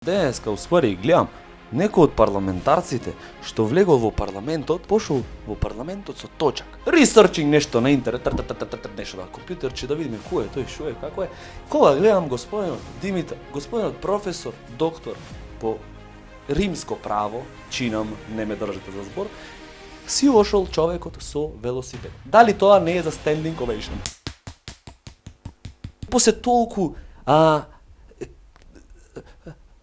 Денеска, уствари, гледам, некој од парламентарците што влегол во парламентот, пошол во парламентот со точак. Ресърчинг нешто на интернет, нешто на компјутерче да видиме кој е тој, шо е, како е. Кога гледам господинот Димитар, господинот професор, доктор по римско право, чинам, не ме држите за збор, си ошол човекот со велосипед. Дали тоа не е за standing ovation? После толку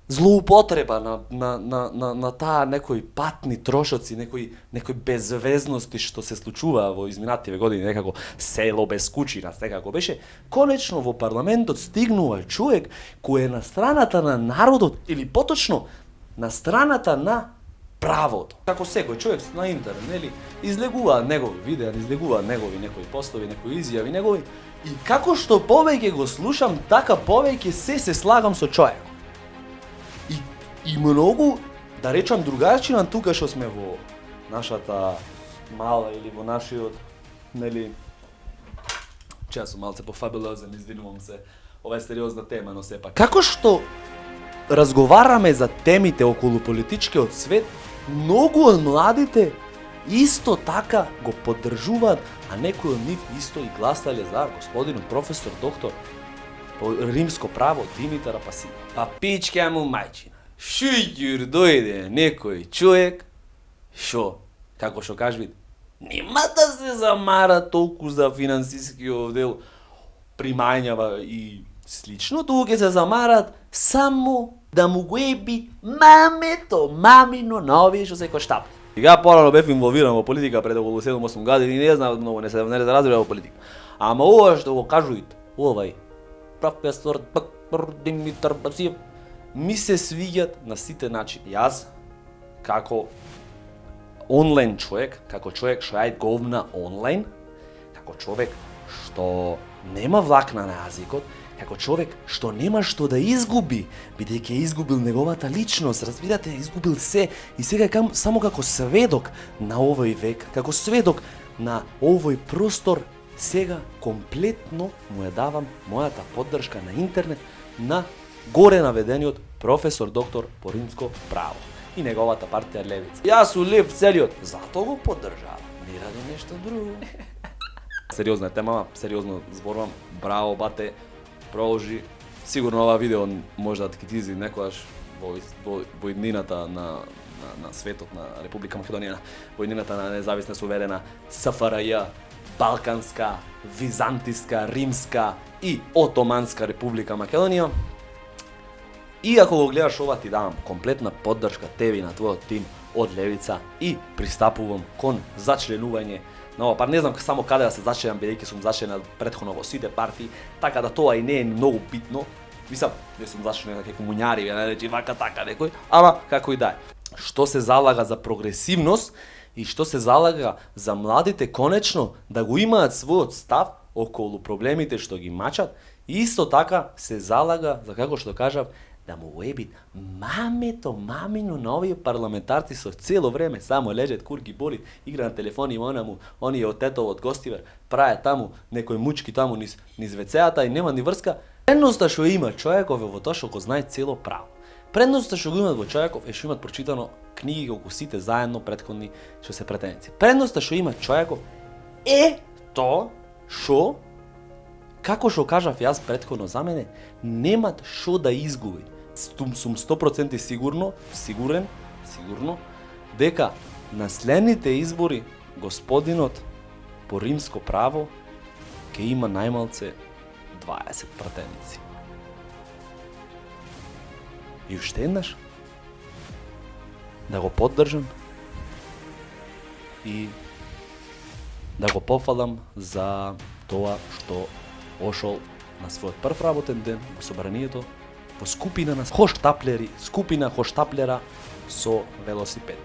злоупотреба на таа некои патни трошоци, некои безвезности што се случува во изминативе години, некако село без куќина, секако беше, конечно во парламентот стигнува човек кој е на страната на народот, или поточно, на страната на правото. Како секој човек на интернет, нели, излегуваат негови видеа, излегуваат негови некои постови, некои изјави негови, и како што повеќе го слушам, така повеќе се слагам со човек. И многу, да речам другарчина, тука што сме во нашата мала или во нашиот, нели, че сум малце пофабулозен, извинувам се, ова е сериозна тема, но сепак. Како што разговараме за темите околу политичкиот свет, многу од младите исто така го поддржуваат, а некои од нив исто и гласале за господинот професор доктор по римско право Димитар Апасиев. Па пичка му мајчина. Шуѓур дојде некој човек, шо, како што кажи, нема да се замара толку за финансискиот дел, примањава и слично, туку ќе се замарат само да му го еби мамето, мамино на овие што се коштапи. Сега порано бев инволвиран во политика пред околу 7-8 години, не знаам многу, не се разбира во политика. Ама ова што го кажуите, овај професор доктор Димитар Апасиев, ми се свиѓат на сите начини. Јас, како онлайн човек, како човек што јајд говна онлайн, како човек што нема влакна на јазикот, како човек што нема што да изгуби, бидејќи е изгубил неговата личност, разбирате, изгубил се, и сега само како сведок на овој век, како сведок на овој простор, сега комплетно му ја давам мојата поддршка на интернет на горе наведениот професор доктор по римско право и неговата партија Левица. Јас сум лев целиот, затоа го поддржавам, не ради нешто друго. Сериозна тема, сериозно зборувам, браво бате, продолжи. Сигурно ова видео може да ти излезе некогаш во иднината на светот на Република Македонија, во иднината на независна суверена СФРЈ, Балканска, Византиска, Римска и Отоманска Република Македонија. И ако го гледаш ова, ти давам комплетна поддршка тебе и на твојот тим од Левица и пристапувам кон зачленување на ова. Па не знам само каде да се зачленам, бидејќи сум зачленат претходно во сите партии, така да тоа и не е многу битно. Мислам, не сум зачленат како комуњари, не речи вака така некој, ама како и да е. Што се залага за прогресивност и што се залага за младите конечно да го имаат својот став околу проблемите што ги мачат, и исто така се залага за, како што кажав, да му уебит мамето, мамино на овие парламентарци со цело време само лежат, курки боли, игра на телефон и оние од тетовот гостивер, праe таму некои мучки таму низ вецеата и нема ни врска. Предноста што има човеков е во тоа што го знае цело право. Предноста што го имат во човеков е што имат прочитано книги колку сите заедно претходни што се претеници. Предноста што има човеков е тоа што, како што кажав јас претходно за мене, немат што да изгуби. Сум 100% сигурен, дека на следните избори господинот по римско право ќе има најмалце 20 пратеници. И уште еднаш да го поддржам и да го пофалам за тоа што ошол на својот прв работен ден во собранието во скупина хоштаплера со велосипед.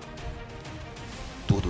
Ду.